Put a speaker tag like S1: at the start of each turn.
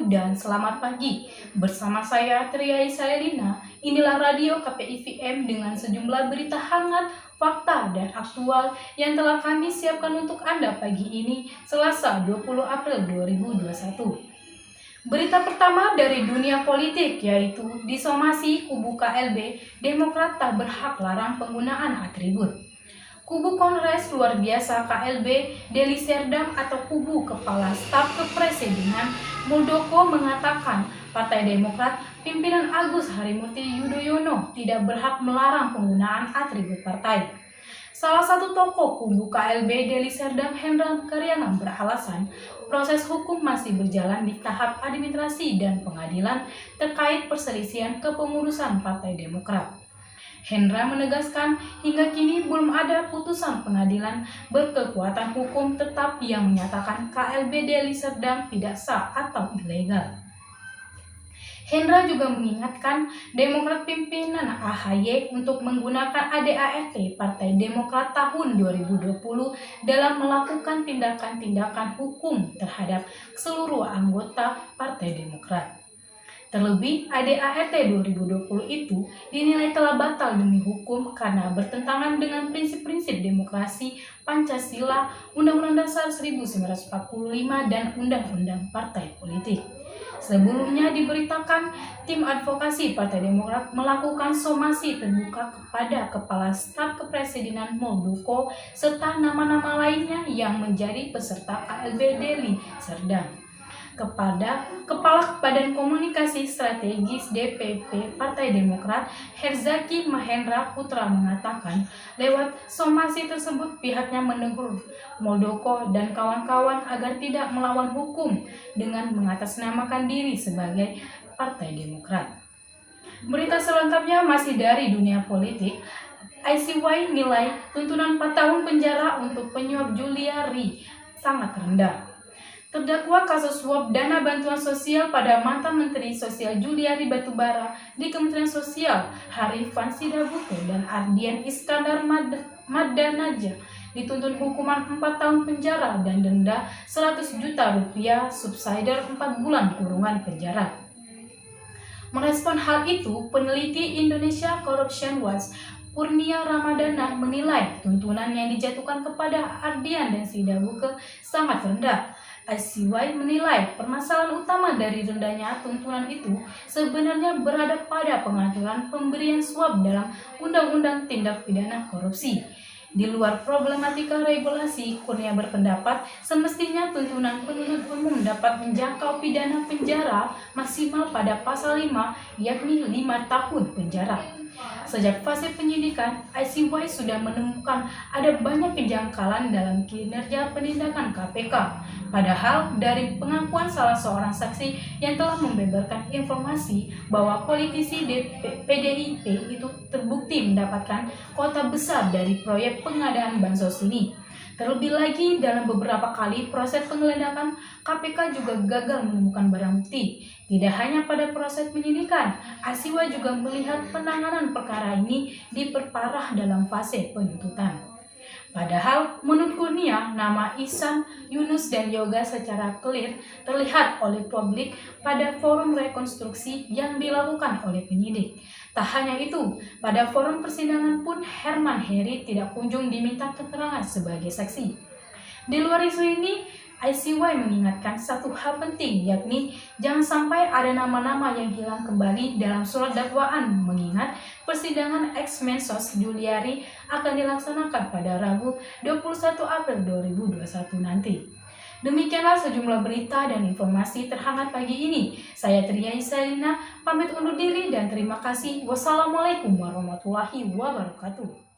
S1: dan selamat pagi. Bersama saya Tria Isaelina, inilah radio KPI FM dengan sejumlah berita hangat, fakta, dan aktual yang telah kami siapkan untuk Anda pagi ini, Selasa 20 April 2021. Berita pertama dari dunia politik yaitu disomasi kubu KLB, Demokrat tak berhak larang penggunaan atribut. Kubu Kongres Luar Biasa KLB Deli Serdang atau kubu Kepala Staf Kepresidenan Muldoko mengatakan Partai Demokrat pimpinan Agus Harimurti Yudhoyono tidak berhak melarang penggunaan atribut partai. Salah satu tokoh kubu KLB Deli Serdang Hendra Karyana beralasan proses hukum masih berjalan di tahap administrasi dan pengadilan terkait perselisihan kepengurusan Partai Demokrat. Hendra menegaskan hingga kini belum ada putusan pengadilan berkekuatan hukum tetap yang menyatakan KLB Deli Serdang tidak sah atau ilegal. Hendra juga mengingatkan Demokrat pimpinan AHY untuk menggunakan ADART Partai Demokrat tahun 2020 dalam melakukan tindakan-tindakan hukum terhadap seluruh anggota Partai Demokrat. Terlebih, ADART 2020 itu dinilai telah batal demi hukum karena bertentangan dengan prinsip-prinsip demokrasi, Pancasila, Undang-Undang Dasar 1945, dan Undang-Undang Partai Politik. Sebelumnya diberitakan, tim advokasi Partai Demokrat melakukan somasi terbuka kepada Kepala Staf Kepresidenan Muldoko serta nama-nama lainnya yang menjadi peserta KLB Deli Serdang. Kepada Kepala Badan Komunikasi Strategis DPP Partai Demokrat, Herzaki Mahendra Putra mengatakan, lewat somasi tersebut pihaknya menegur Muldoko dan kawan-kawan agar tidak melawan hukum dengan mengatasnamakan diri sebagai Partai Demokrat. Berita selengkapnya masih dari dunia politik. ICY nilai tuntunan 4 tahun penjara untuk penyuap Juliari sangat rendah. Terdakwa kasus suap dana bantuan sosial pada mantan Menteri Sosial Juliari Batubara di Kementerian Sosial Harifan Sidabuke dan Ardian Iskandar Madanaja dituntut hukuman 4 tahun penjara dan denda 100 juta rupiah subsidiar 4 bulan kurungan penjara. Merespon hal itu, peneliti Indonesia Corruption Watch Kurnia Ramadana menilai tuntunan yang dijatuhkan kepada Ardian dan Sidabuke sangat rendah. ICY menilai permasalahan utama dari rendahnya tuntunan itu sebenarnya berada pada pengaturan pemberian suap dalam Undang-Undang Tindak Pidana Korupsi. Di luar problematika regulasi, Kurnia berpendapat semestinya tuntunan penuntut umum dapat menjangkau pidana penjara maksimal pada pasal 5, yakni 5 tahun penjara. Sejak fase penyidikan, ICY sudah menemukan ada banyak kejanggalan dalam kinerja penindakan KPK. Padahal dari pengakuan salah seorang saksi yang telah membeberkan informasi bahwa politisi PDIP itu terbukti mendapatkan kuota besar dari proyek pengadaan bansos ini. Terlebih lagi, dalam beberapa kali proses penggeledahan, KPK juga gagal menemukan barang bukti. Tidak hanya pada proses penyidikan, ICY juga melihat penanganan perkara ini diperparah dalam fase penuntutan. Padahal, menurut Kurnia, nama Ihsan, Yunus, dan Yoga secara clear terlihat oleh publik pada forum rekonstruksi yang dilakukan oleh penyidik. Tak hanya itu, pada forum persidangan pun Herman Heri tidak kunjung diminta keterangan sebagai saksi. Di luar isu ini, ICY mengingatkan satu hal penting, yakni jangan sampai ada nama-nama yang hilang kembali dalam surat dakwaan, mengingat persidangan ex-Mensos Juliari akan dilaksanakan pada Rabu 21 April 2021 nanti. Demikianlah sejumlah berita dan informasi terhangat pagi ini. Saya Tria Isaelina, pamit undur diri dan terima kasih. Wassalamualaikum warahmatullahi wabarakatuh.